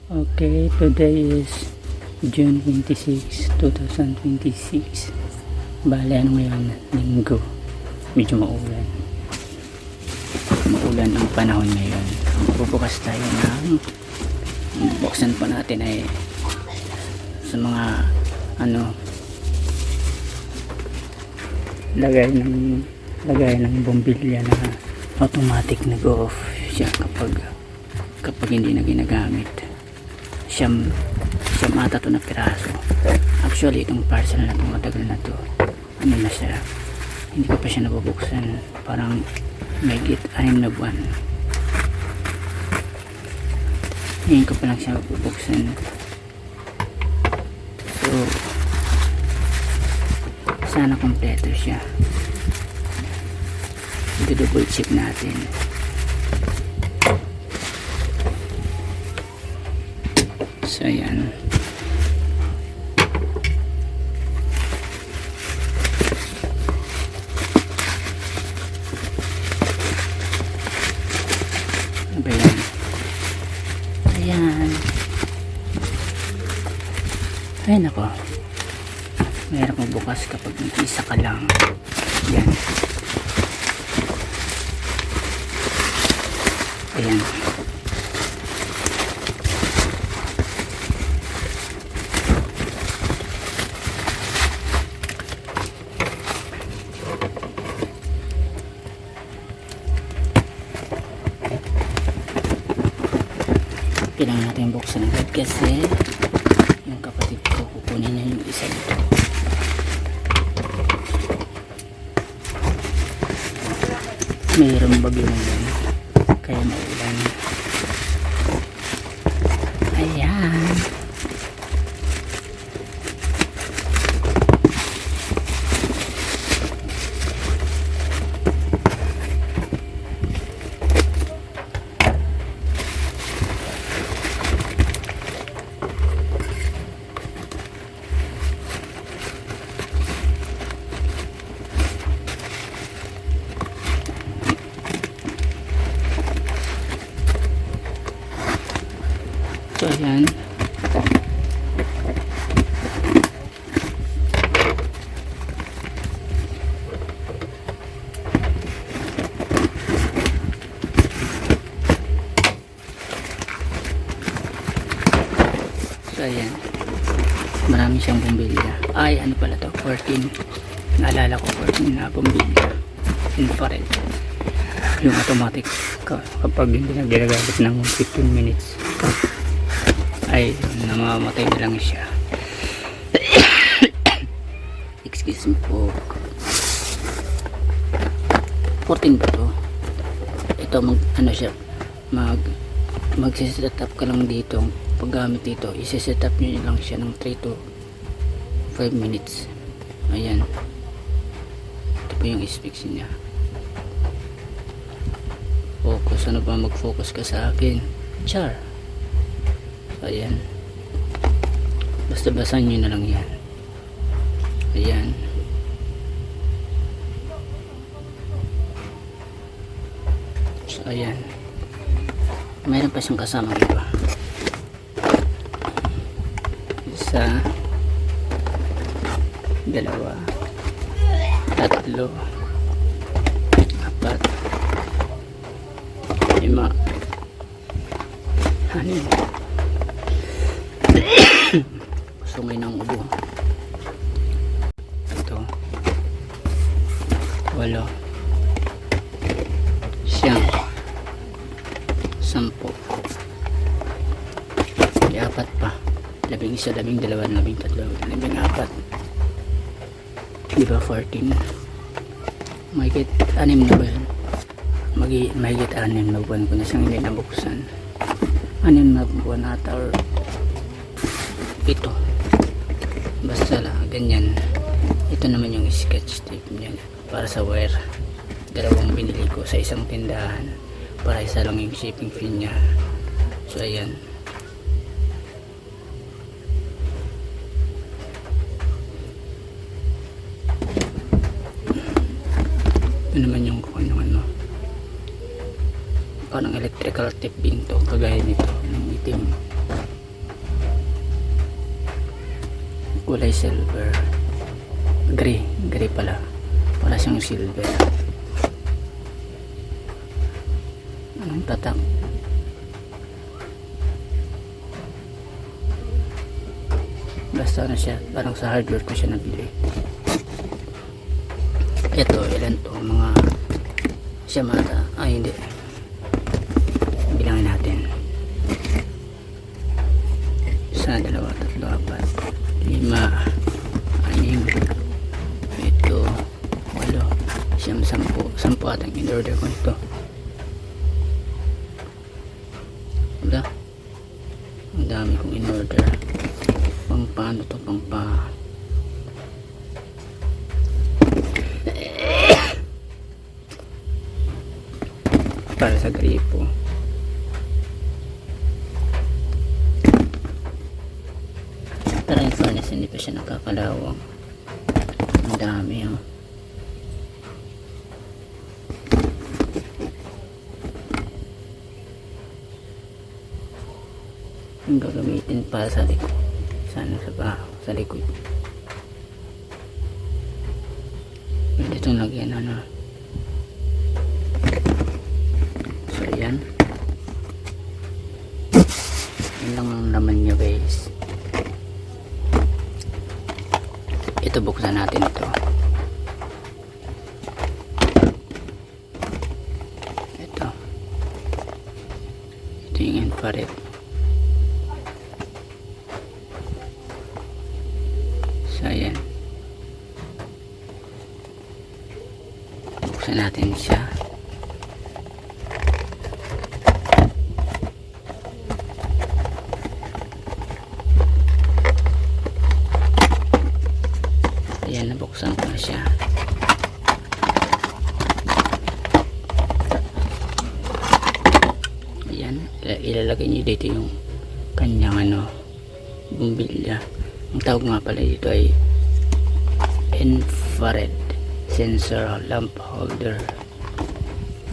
Okay, today is June 26, 2026. Bale, ano ngayon? Linggo. Medyo maulan. Maulan ang panahon ngayon. Bubukas tayo ng buksan pa natin ay sa mga lagay ng bombilya na automatic nag-off siya kapag hindi na ginagamit. Siyam ata ito na piraso. Actually itong parcel na ito, matagal na ito, ano na siya, hindi ko pa siya nabubuksan, parang may git 6 na buwan. Ngayon ko pa lang siya mabubuksan. So sana kompleto siya. I-double check natin. So ayan, ano ba yan? Ayan, ay nako, mayroon kong bukas kapag isa ka lang. Yan, ayan, kailangan natin buksan agad kasi yung kapatid ko kukunin niya yung isa dito. Mayroong bagyo ngayon kaya maulan. Ayan, so ayan, marami siyang bumbilya. Ay ano pala to, 14, naalala ko 14 na bumbilya infrared, yung automatic kapag hindi na ginagamit ng 15 minutes ay namamatay na lang siya. Excuse me po. 14 ba to? Ito mag-set up ka lang dito. Paggamit dito, isi-set up nyo lang siya ng 3 to 5 minutes. Ayan, ito po yung specs niya. Focus, ano ba mag-focus ka sa akin? Char. Ayan, basta basahin nyo na lang yan. Ayan, so ayan, mayroon pa siyang kasama iba. Isa, dalawa, tatlo, apat, 5, 6, sungay ng ubo. Ito 8, 9, 10, 4 pa, 11, 12, 13, 14, diba 14, mahigit 6 na ba yun? Mahigit 6 na buwan ko na siyang hindi nabuksan. 6 na buwan ata or 7, basta lang ganyan. Ito naman yung sketch tape niya para sa wire, dalawang binili ko sa isang tindahan para isa lang yung shipping fee niya. So ayan, ito naman yung parang electrical tape din to, kagaya nito ng itim. kulay silver. Gray pala. Wala siyang silver. Anong tatak? Basta na siya, parang sa hardware ko siya nabili. Ito, ilan to? Mga siya mata. Ay, hindi. Bilangin natin. Isa, dalawa, tatlo, apat, lima, anim, ito, walo, siyam, sampu atang in-order ko ito. Wala. Ang dami kong in-order. Pang paano to? Pang pa para sa gripo. Pero in fairness, hindi pa siya nakakalawang. Ang dami, oh. Ang gagamitin para sa likod. Sana sa likod. Pwede itong lagyan, ano. So, yan. Yan lang ang laman niya, guys. Ito, buksan natin ito. Ito yung infrared. So ayan, buksan natin siya. Ayan, nabuksan ko na siya. Ayan, ilalagay niyo dito yung kanyang ano, bumbilya. Ang tawag nga pala dito ay infrared sensor lamp holder.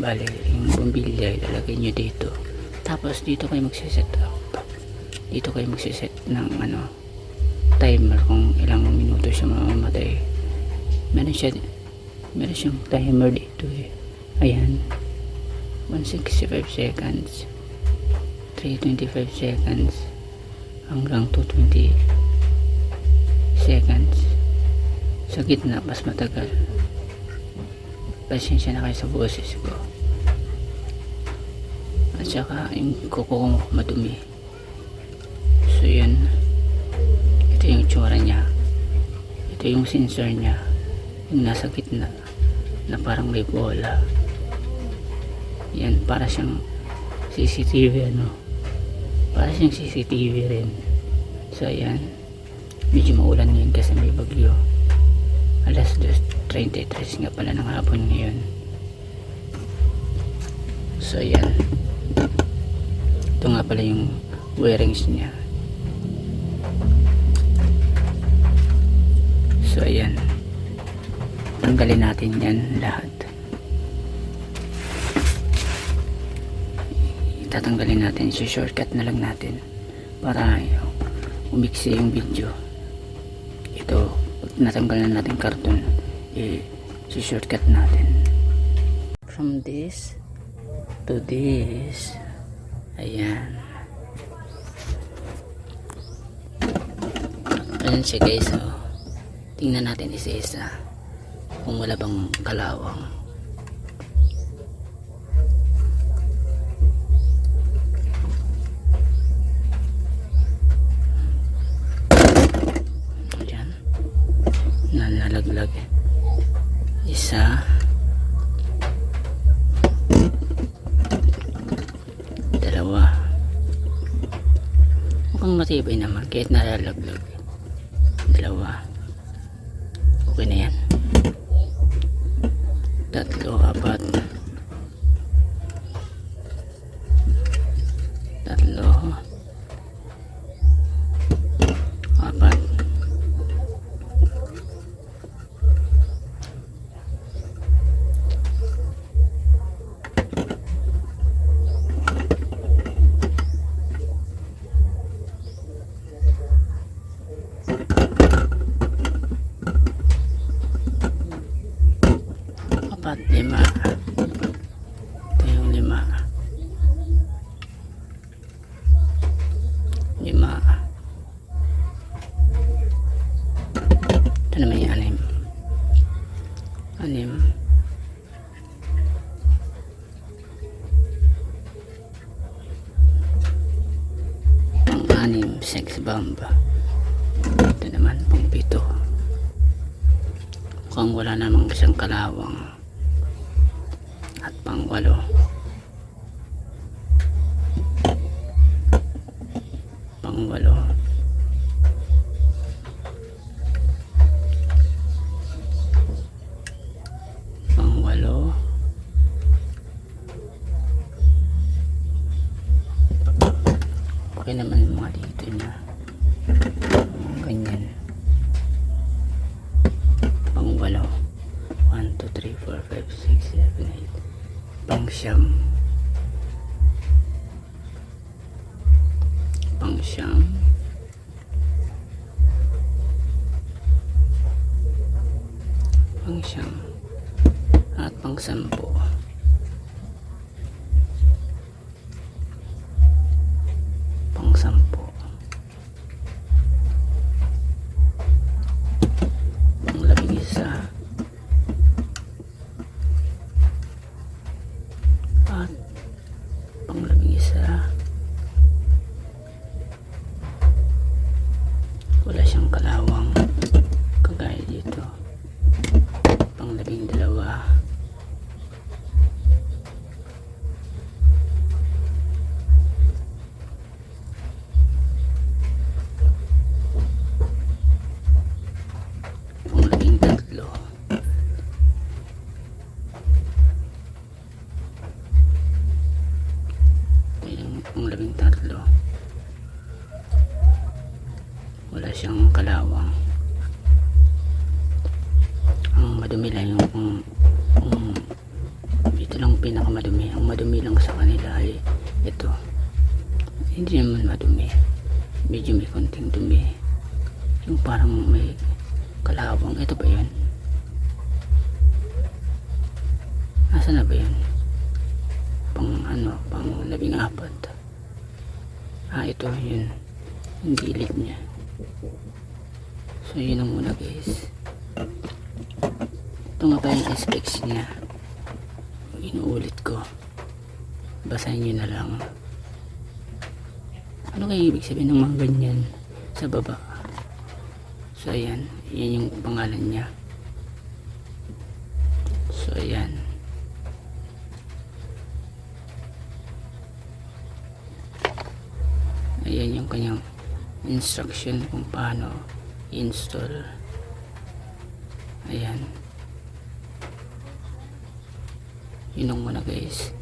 Bale, yung bumbilya ilalagay nyo dito. Tapos dito kayo magsiset up. Dito kayo magsiset ng ano, timer kung ilang minuto siya mamamatay. Meron siyang timer dito eh. Ayan, 165 seconds, 325 seconds, hanggang 220 seconds. Sa gitna mas matagal. Pasensya na kayo sa boses ko. At saka yung kuko ko madumi. So yan, ito yung tsura niya. Ito yung sensor niya, yung nasa gitna na parang may bola. Yan, para siyang CCTV, ano, para siyang CCTV rin. So yan, medyo maulan ngayon kasi may bagyo. Alas 2:33 nga pala ng hapon ngayon. So yan, ito nga pala yung wirings niya. So ayan, tanggalin natin yan lahat. Tatanggalin natin, shortcut na lang natin para umiksi yung video. Ito, pag natanggal na natin karton, shortcut natin from this to this. Ayan, ayan siya guys. Oh, tingnan natin isa-isa kung wala bang kalawang. Nalaglag. Isa, dalawa. Mukhang matibay naman kahit nalalaglag. Dalawa. Okay na yan. Tatlo, apat. Tatlo, apat. 5. Ito naman yung 6. Pang-6 sex bomb. Ito naman pang-7. Mukhang wala namang isang kalawang. At pang-8. Pang-8. Pang-8. Okay naman yung mga dito niya. Ganyan. Pang-8. 1, 2, 3, 4, 5, 6, 7, 8. Pang-9. Pang-9. Pang-9. At pang-10. Pang-10. Pang-11. At pang-11. Wala siyang kalawang kagaya dito. Pang-12. Pang-13. Pang-13. Wala siyang kalawang. Ang madumi lang yung ito lang pinakamadumi. Ang madumi lang sa kanila ay ito. Hindi naman madumi, medyo may konting dumi, yung parang may kalawang. Ito ba yun? Nasaan na ba yun? Pang 14. Ito yun, yung gilid niya. So yun ang muna guys. Ito nga pa yung specs niya. Inuulit ko, basahin nyo na lang. Ano kaya ibig sabihin ng mga ganyan sa baba? So ayan, yan yung pangalan niya. So ayan. Ayan yung kanyang instruction kung paano install. Ayan. Yun lang muna guys.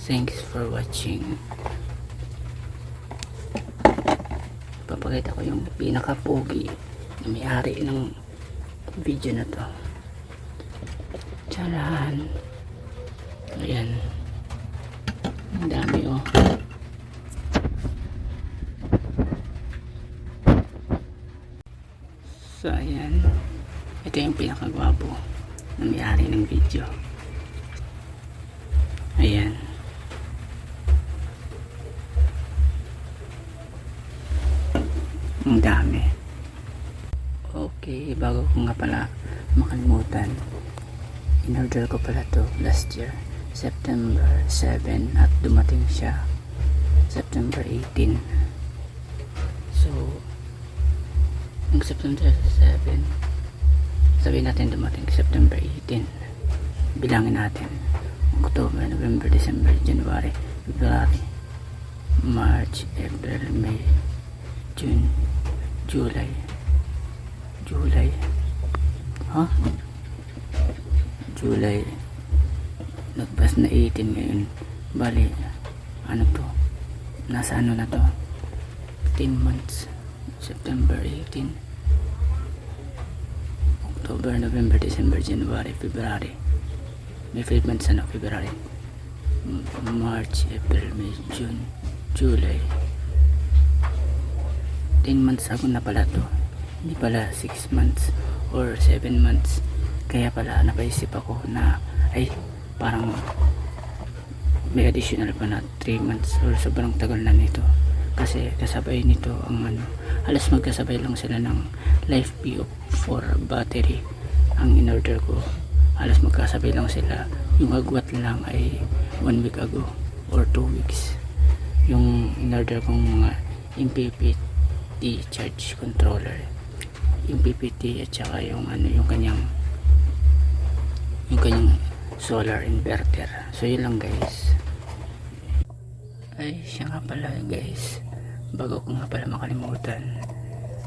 Thanks for watching. Papakita ko yung pinaka-pogi na may-ari ng video na to. Tsaran. Ayan. Ang dami oh. So ayan. Ito yung pinaka-gwapo na may-ari ng video. Ayan. Ang dami. Okay, bago ko nga pala makalimutan, in-order ko pala to last year, September 7, at dumating siya September 18. So, yung September 7, sabihin natin dumating September 18. Bilangin natin. October, November, December, January, February, March, April, May, June, July. July. Nagpas na 18 ngayon. Bali, ano to? Nasa ano na to? 10 months. September 18. October, November, December, January, February. May 5 months na, February, March, April, May, June, July. 10 months ako na pala to. Hindi pala 6 months or 7 months. Kaya pala napaisip ako na ay parang may additional pa na 3 months or sobrang tagal na nito. kasi kasabay nito ang ano, halos magkasabay lang sila ng Life PO4 battery. Ang in-order ko halos magkasabay lang sila. Yung agwat lang ay 1 week ago or 2 weeks. Yung in-order kong mga MPPT charge controller, MPPT at saka yung ano, yung kanyang solar inverter. So yun lang guys. Ay siya nga pala guys, bago ko nga pala makalimutan,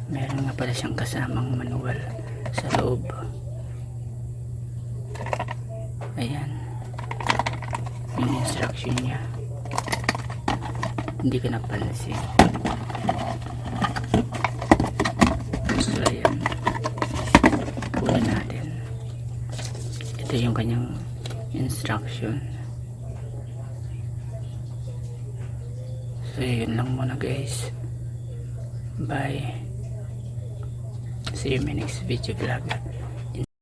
meron nga pala siyang kasamang manual sa loob. Ayan yung instruction niya, hindi ko napansin. So ayan, kunin natin. Ito yung kanyang instruction. So yun lang muna guys. Bye. See you in my next video vlog.